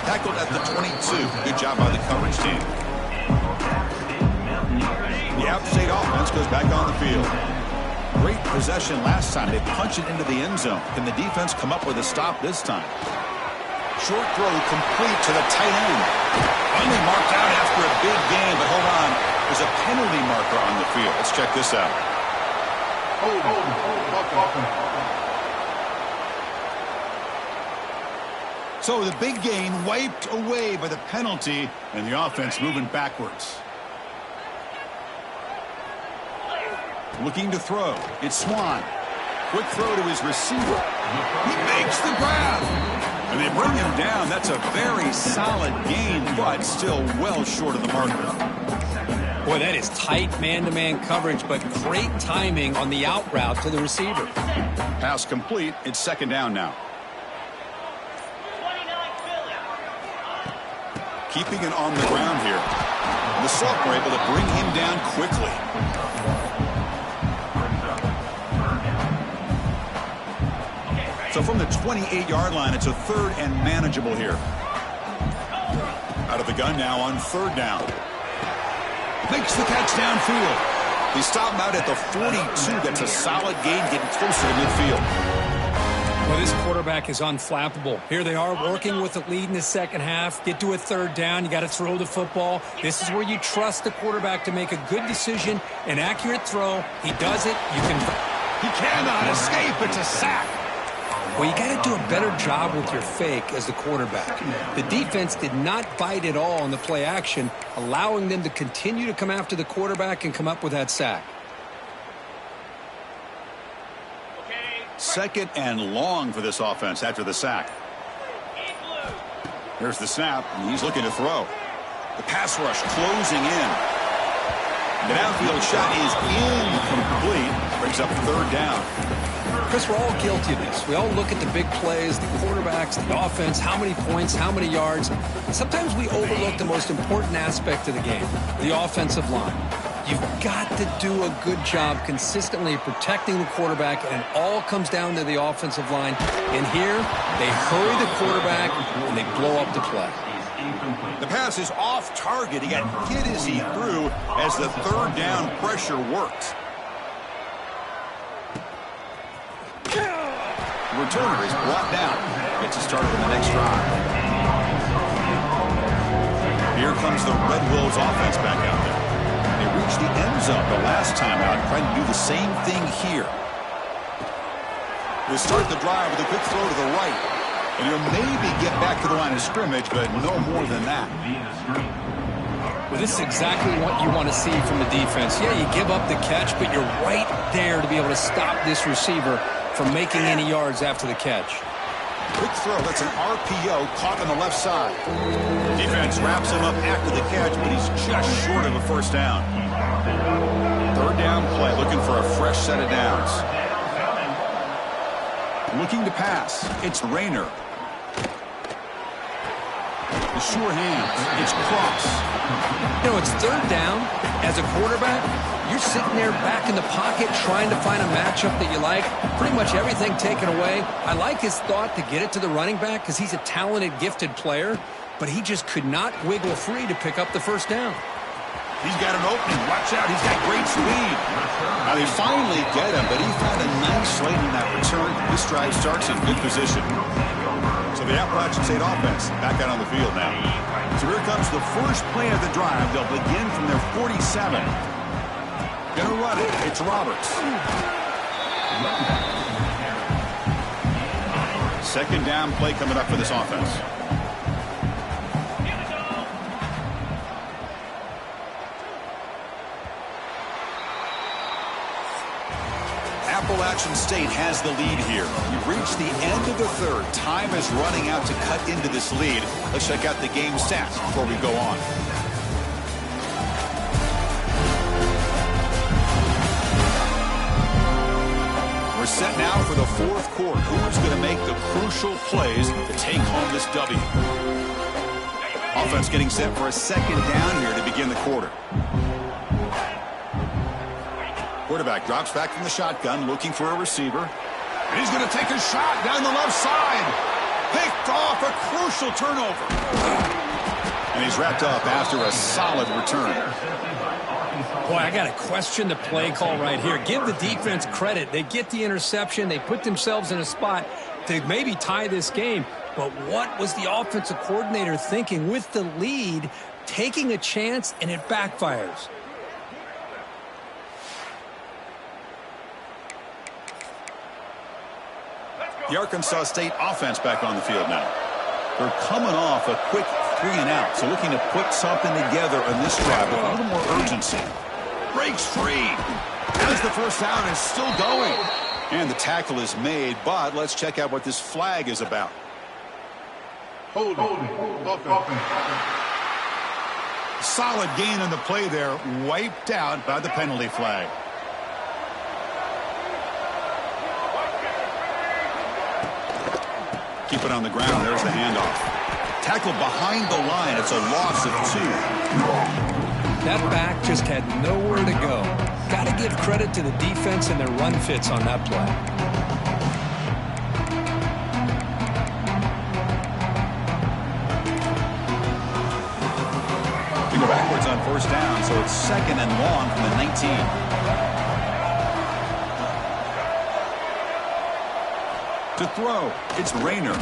Tackled at the 22. Good job by the coverage team. The App State offense goes back on the field. Great possession last time. They punch it into the end zone. Can the defense come up with a stop this time? Short throw complete to the tight end. Finally marked out after a big gain, but hold on. There's a penalty marker on the field. Let's check this out. So the big gain wiped away by the penalty, and the offense moving backwards. Looking to throw. It's Swan. Quick throw to his receiver. He makes the grab. And they bring him down. That's a very solid gain, but still well short of the marker. Boy, that is tight man-to-man coverage, but great timing on the out route to the receiver. Pass complete. It's second down now. Keeping it on the ground here. The Salk were able to bring him down quickly. So from the 28-yard line, it's a third and manageable here. Out of the gun now on third down. Makes the catch downfield. They stop him out at the 42. That's a solid gain, getting closer to midfield. Well, this quarterback is unflappable. Here they are working with the lead in the second half. Get to a third down. You got to throw the football. This is where you trust the quarterback to make a good decision, an accurate throw. He does it. He cannot escape. It's a sack. Well, you got to do a better job with your fake as the quarterback. The defense did not bite at all on the play action, allowing them to continue to come after the quarterback and come up with that sack. Second and long for this offense after the sack. Here's the snap, and he's looking to throw. The pass rush closing in. The downfield shot is incomplete. Brings up third down. Chris, we're all guilty of this. We all look at the big plays, the quarterbacks, the offense, how many points, how many yards. Sometimes we overlook the most important aspect of the game, the offensive line. You've got to do a good job consistently protecting the quarterback, and it all comes down to the offensive line. And here, they hurry the quarterback, and they blow up the play. The pass is off target. He got hit as he threw as the third down pressure worked. The returner is brought down. Gets it started on the next drive. Here comes the Red Wolves offense back out there. They reached the end zone the last time out, trying to do the same thing here. They start the drive with a quick throw to the right. And he'll maybe get back to the line of scrimmage, but no more than that. Well, this is exactly what you want to see from the defense. Yeah, you give up the catch, but you're right there to be able to stop this receiver from making any yards after the catch. Quick throw. That's an RPO caught on the left side. Defense wraps him up after the catch, but he's just short of a first down. Third down play, looking for a fresh set of downs. Looking to pass. It's Rayner. The sure hands. It's Cross. You know, it's third down. As a quarterback, you're sitting there back in the pocket trying to find a matchup that you like. Pretty much everything taken away. I like his thought to get it to the running back because he's a talented, gifted player, but he just could not wiggle free to pick up the first down. He's got an opening. Watch out. He's got great speed. Now they finally get him, but he found a nice lane in that return. This drive starts in good position. So the Appalachian State offense back out on the field now. So here comes the first play of the drive. They'll begin from their 47. Gonna run it. It's Roberts. Second down play coming up for this offense. Appalachian State has the lead here. We've reached the end of the third. Time is running out to cut into this lead. Let's check out the game stats before we go on. We're set now for the fourth quarter. Who's going to make the crucial plays to take home this W? Offense getting set for a second down here to begin the quarter. Quarterback drops back from the shotgun, looking for a receiver. And he's going to take a shot down the left side. Picked off, a crucial turnover. And he's wrapped up after a solid return. Boy, I got to question the play call right here. Give the defense credit. They get the interception. They put themselves in a spot to maybe tie this game. But what was the offensive coordinator thinking with the lead, taking a chance, and it backfires? The Arkansas State offense back on the field now. They're coming off a quick 3 and out, so looking to put something together on this drive with a little more urgency. Breaks free as the first down is still going. And the tackle is made, but let's check out what this flag is about. Solid gain on the play there, wiped out by the penalty flag. Keep it on the ground. There's the handoff. Tackle behind the line. It's a loss of 2. That back just had nowhere to go. Got to give credit to the defense and their run fits on that play. We go backwards on first down, so it's 2nd and long from the 19. To throw, it's Rayner.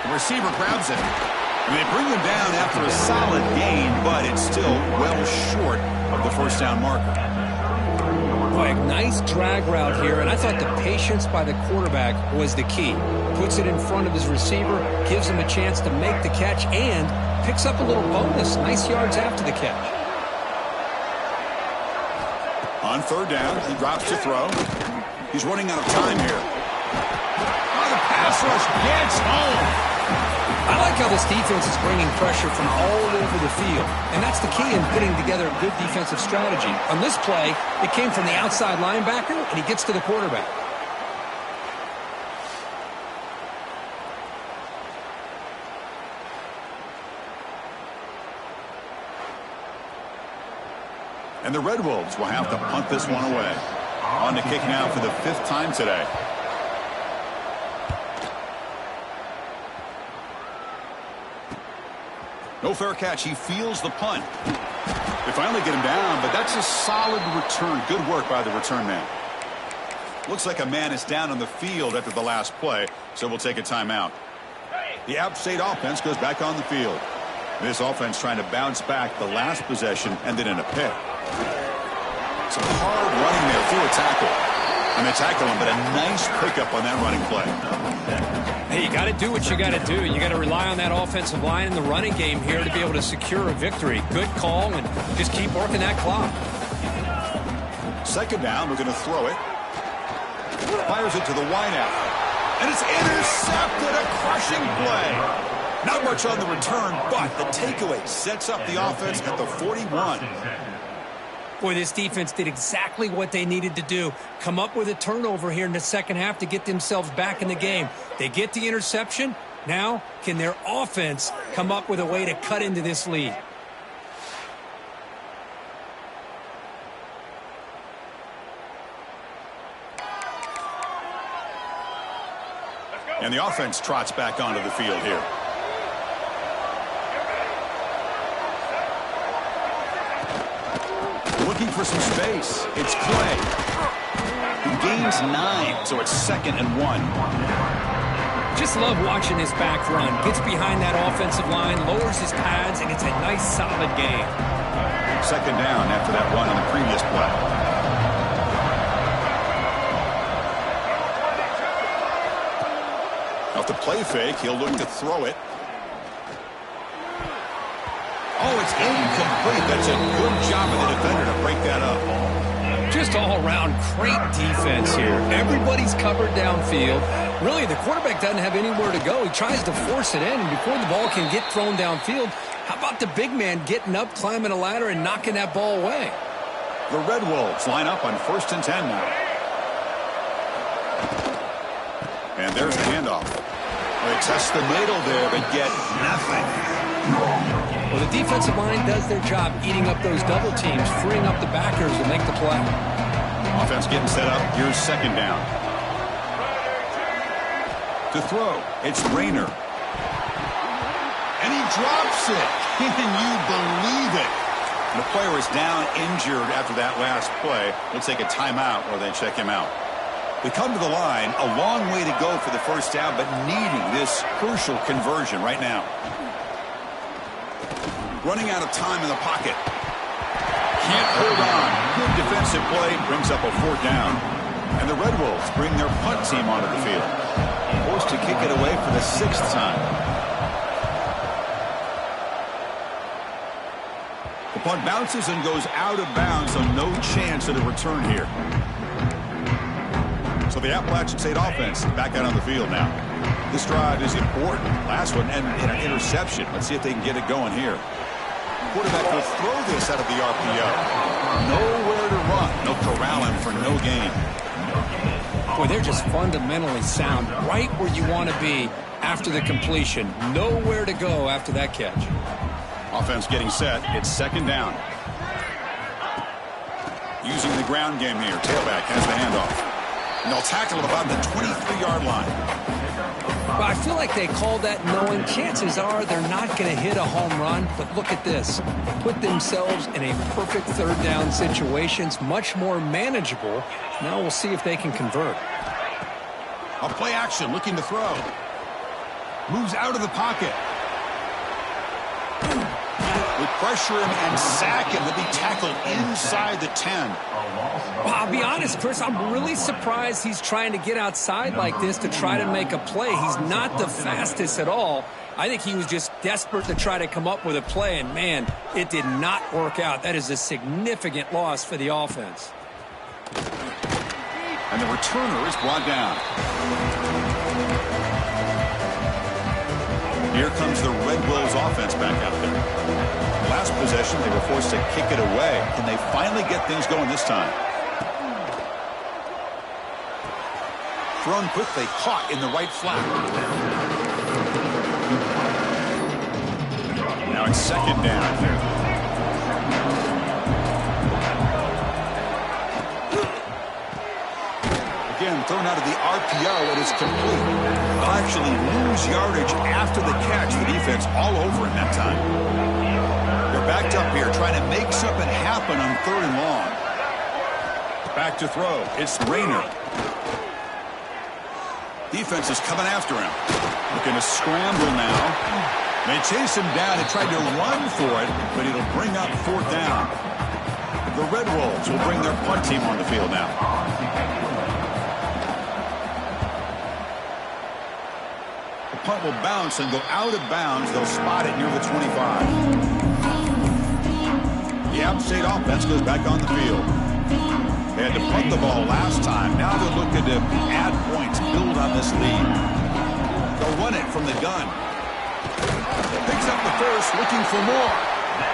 The receiver grabs it. And they bring him down after a solid gain, but it's still well short of the first down marker. Boy, a nice drag route here, and I thought the patience by the quarterback was the key. Puts it in front of his receiver, gives him a chance to make the catch, and picks up a little bonus. Nice yards after the catch. On third down, he drops to throw. He's running out of time here. Oh, the pass rush gets home. I like how this defense is bringing pressure from all over the field, and that's the key in putting together a good defensive strategy. On this play, it came from the outside linebacker, and he gets to the quarterback. And the Red Wolves will have to punt this one away. On to kick now for the 5th time today. No fair catch. He feels the punt. They finally get him down, but that's a solid return. Good work by the return man. Looks like a man is down on the field after the last play, so we'll take a timeout. The App State offense goes back on the field. This offense trying to bounce back the last possession, ended in a pick. Some hard running there through a tackle. And they tackle him, but a nice pickup on that running play. Hey, you got to do what you got to do. You got to rely on that offensive line in the running game here to be able to secure a victory. Good call, and just keep working that clock. 2nd down, we're going to throw it. Fires it to the wideout. And it's intercepted, a crushing play. Not much on the return, but the takeaway sets up the offense at the 41. Boy, this defense did exactly what they needed to do. Come up with a turnover here in the second half to get themselves back in the game. They get the interception. Now, can their offense come up with a way to cut into this lead? And the offense trots back onto the field here. Looking for some space. It's Clay. He gains 9, so it's 2nd and 1. Just love watching this back run. Gets behind that offensive line, lowers his pads, and it's a nice, solid gain. 2nd down after that run on the previous play. Off the play fake, he'll look to throw it. Oh, it's incomplete. That's a good job of the defender to break that up. Just all-around great defense here. Everybody's covered downfield. Really, the quarterback doesn't have anywhere to go. He tries to force it in, and before the ball can get thrown downfield, how about the big man getting up, climbing a ladder, and knocking that ball away? The Red Wolves line up on 1st and 10 now. And there's the handoff. They test the middle there, but get nothing. Well, the defensive line does their job eating up those double teams, freeing up the backers to make the play. Offense getting set up. Here's 2nd down. To throw, it's Rayner. And he drops it. Can you believe it? The player is down injured after that last play. We'll take a timeout or then check him out. We come to the line, a long way to go for the first down, but needing this crucial conversion right now. Running out of time in the pocket. Can't hold on. Good defensive play brings up a 4th down. And the Red Wolves bring their punt team onto the field. Forced to kick it away for the 6th time. The punt bounces and goes out of bounds, so no chance at a return here. So the Appalachian State offense back out on the field now. This drive is important. Last one and an interception. Let's see if they can get it going here. Quarterback will throw this out of the RPO. Nowhere to run. No corralling for no gain. Boy, they're just fundamentally sound, right where you want to be after the completion. Nowhere to go after that catch. Offense getting set. It's 2nd down. Using the ground game here. Tailback has the handoff. And they'll tackle it about the 23-yard line. Well, I feel like they called that knowing chances are they're not going to hit a home run. But look at this. Put themselves in a perfect 3rd down situations, much more manageable. Now we'll see if they can convert. A play action looking to throw. Moves out of the pocket. They pressure him and sack him. He'll be tackled inside the 10. Well, I'll be honest, Chris, I'm really surprised he's trying to get outside like this to try to make a play. He's not the fastest at all. I think he was just desperate to try to come up with a play, and, man, it did not work out. That is a significant loss for the offense. And the returner is brought down. Here comes the Red Wolves offense back out there. Last possession, they were forced to kick it away. Can they finally get things going this time? Thrown quickly, caught in the right flat. Now it's 2nd down here. Again, thrown out of the RPO, and it's complete. They'll actually lose yardage after the catch. The defense all over him that time. They're backed up here, trying to make something happen on 3rd and long. Back to throw. It's Rayner. Defense is coming after him. Looking to scramble now. They chase him down and tried to run for it, but it'll bring up 4th down. The Red Wolves will bring their punt team on the field now. The punt will bounce and go out of bounds. They'll spot it near the 25. The App State offense goes back on the field. They had to punt the ball last time. Now they're looking to add points, build on this lead. They'll run it from the gun. Picks up the first, looking for more.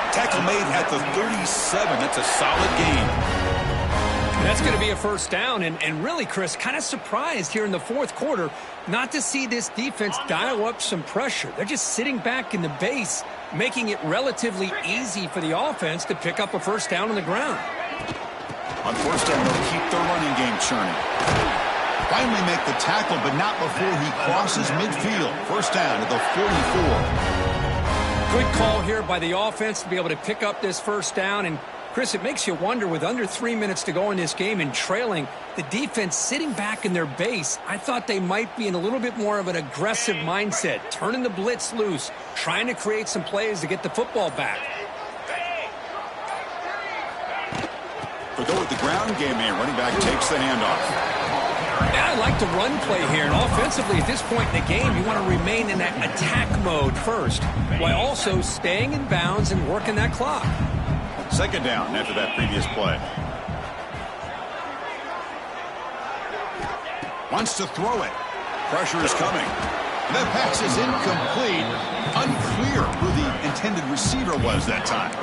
Tackle made at the 37. That's a solid gain. That's going to be a 1st down, and really, Chris, kind of surprised here in the 4th quarter not to see this defense dial up some pressure. They're just sitting back in the base, making it relatively easy for the offense to pick up a 1st down on the ground. On 1st down, they'll keep their running game churning. Finally make the tackle, but not before he crosses midfield. 1st down at the 44. Good call here by the offense to be able to pick up this 1st down. And, Chris, it makes you wonder, with under 3 minutes to go in this game and trailing, the defense sitting back in their base, I thought they might be in a little bit more of an aggressive mindset, turning the blitz loose, trying to create some plays to get the football back. But go with the ground game here. Running back takes the handoff. Yeah, I like the run play here. And offensively, at this point in the game, you want to remain in that attack mode first, while also staying in bounds and working that clock. 2nd down after that previous play. Wants to throw it. Pressure is coming. And that pass is incomplete. Unclear who the intended receiver was that time.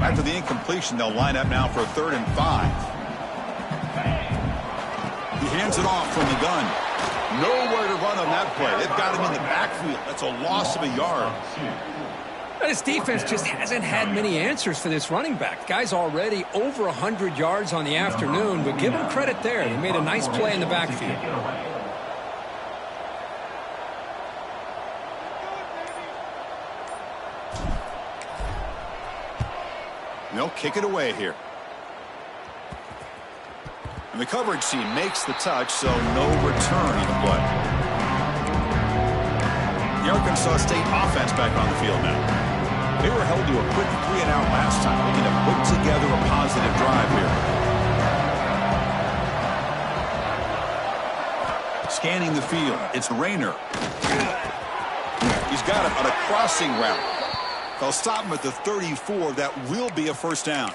After the incompletion, they'll line up now for 3rd and 5. He hands it off from the gun. Nowhere to run on that play. They've got him in the backfield. That's a loss of a yard. This defense just hasn't had many answers for this running back. Guy's already over 100 yards on the afternoon, but give him credit there. They made a nice play in the backfield. And they'll kick it away here. And the coverage team makes the touch, so no return on the play. The Arkansas State offense back on the field now. They were held to a quick 3-and-out last time, looking to put together a positive drive here. scanning the field. It's Rayner. He's got it on a crossing route. They'll stop him at the 34. That will be a first down.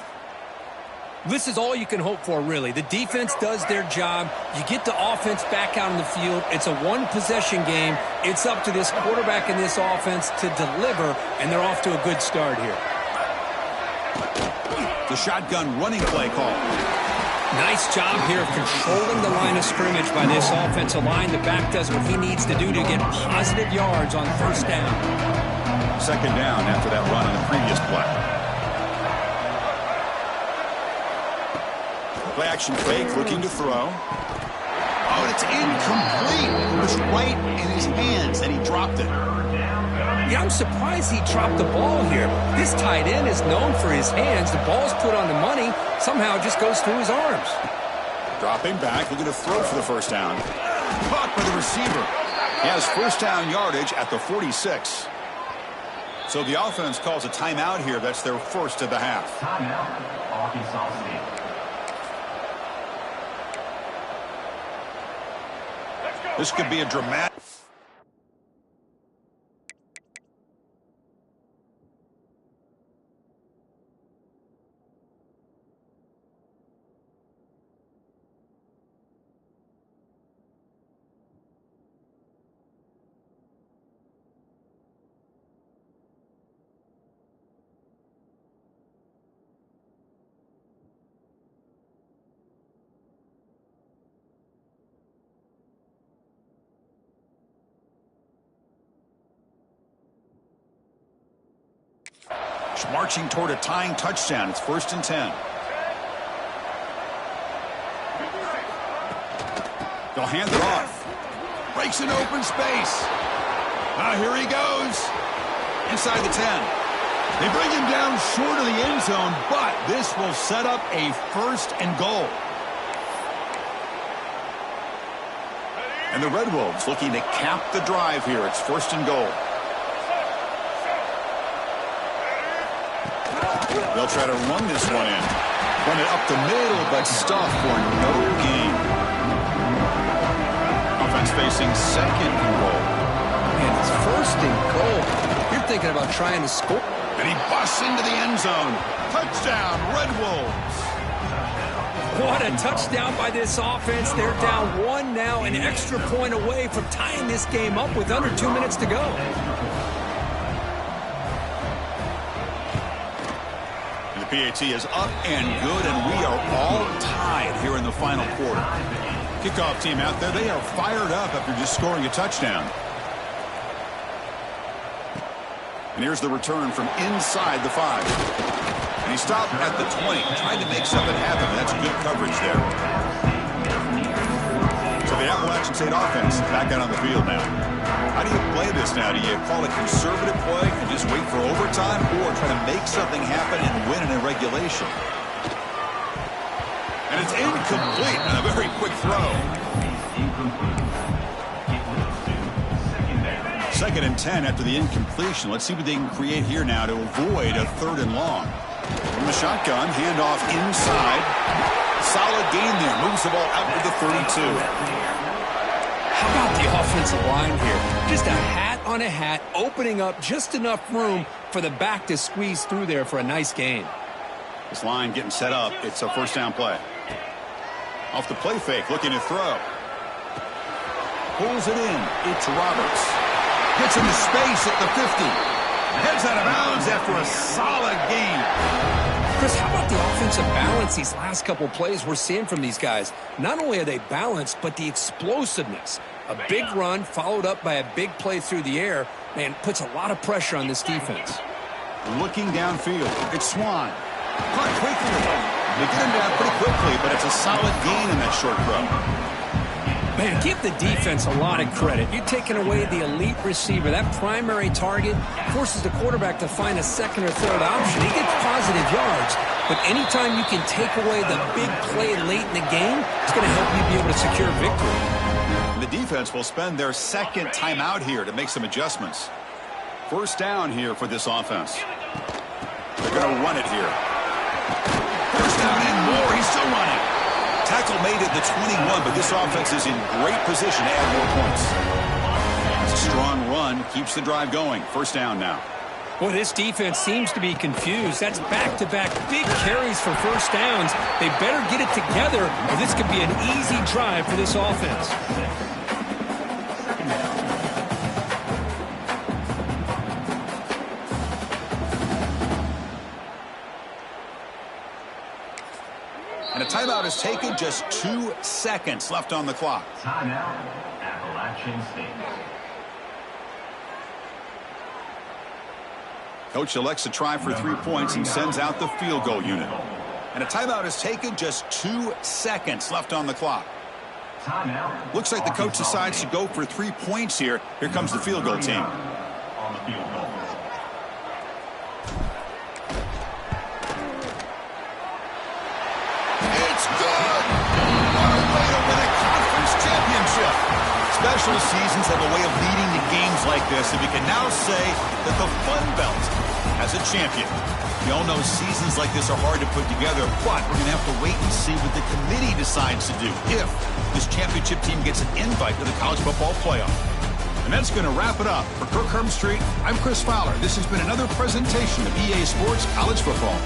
This is all you can hope for, really. The defense does their job. You get the offense back out on the field. It's a one-possession game. It's up to this quarterback and this offense to deliver, and they're off to a good start here. The shotgun running play call. Nice job here of controlling the line of scrimmage by this offensive line. The back does what he needs to do to get positive yards on first down. Second down after that run in the previous play. Play action fake, looking to throw. Oh, and it's incomplete. It was right in his hands, and he dropped it. Yeah, I'm surprised he dropped the ball here. This tight end is known for his hands. The ball's put on the money. Somehow it just goes through his arms. Dropping back, looking to throw for the first down. Caught by the receiver. He has first down yardage at the 46. So the offense calls a timeout here. That's their first of the half. Timeout, Arkansas State. This could be a dramatic... marching toward a tying touchdown. It's 1st and 10. They'll hand it off. Breaks an open space. Here he goes. Inside the 10. They bring him down short of the end zone, but this will set up a 1st and goal. And the Red Wolves looking to cap the drive here. It's 1st and goal. They'll try to run this one in. Run it up the middle, but stuff for no gain. Offense facing 2nd and goal. And it's 1st and goal. You're thinking about trying to score. And he busts into the end zone. Touchdown, Red Wolves. What a touchdown by this offense. They're down 1 now, an extra point away from tying this game up with under 2 minutes to go. PAT is up and good, and we are all tied here in the final quarter. Kickoff team out there, they are fired up after just scoring a touchdown. And here's the return from inside the 5. And he stopped at the 20, trying to make something happen. That's good coverage there. So the Appalachian State offense back out on the field now. How do you play this now? Do you call a conservative play and just wait for overtime, or try to make something happen and win in regulation? And it's incomplete on a very quick throw. 2nd and 10 after the incompletion. Let's see what they can create here now to avoid a 3rd and long. From the shotgun, handoff inside. Solid gain there. Moves the ball out to the 32. How about the offensive line here? Just a hat on a hat, opening up just enough room for the back to squeeze through there for a nice gain. This line getting set up. It's a 1st down play. Off the play fake, looking to throw. Pulls it in. It's Roberts. Gets into space at the 50. Heads out of bounds after a solid gain. Chris, how about the offensive balance these last couple plays we're seeing from these guys? Not only are they balanced, but the explosiveness. A big run followed up by a big play through the air, man, puts a lot of pressure on this defense. Looking downfield, it's Swan. Caught quickly. They get him down pretty quickly, but it's a solid gain in that short throw. Man, give the defense a lot of credit. You're taking away the elite receiver. That primary target forces the quarterback to find a 2nd or 3rd option. He gets positive yards, but anytime you can take away the big play late in the game, it's going to help you be able to secure victory. The defense will spend their 2nd timeout here to make some adjustments. 1st down here for this offense. They're going to run it here. 1st down and more. He's still running. Tackle made at the 21, but this offense is in great position to add more points. It's a strong run, keeps the drive going. First down now. Well, this defense seems to be confused. That's back-to-back big carries for first downs. They better get it together, or this could be an easy drive for this offense. And a timeout is taken, just 2 seconds left on the clock. Timeout, Appalachian State. Coach elects to try for 3 points and sends out the field goal unit. And a timeout is taken, just 2 seconds left on the clock. Timeout. Looks like the coach decides to go for 3 points here. Here comes the field goal team. On the field goal. It's good! What a way to win a conference championship! Special seasons have a way of leading to games like this, and we can now say that the Fun Belt has a champion. We all know seasons like this are hard to put together, but we're going to have to wait and see what the committee decides to do if this championship team gets an invite to the college football playoff. And that's going to wrap it up. For Kirk Hermstreet, I'm Chris Fowler. This has been another presentation of EA Sports College Football.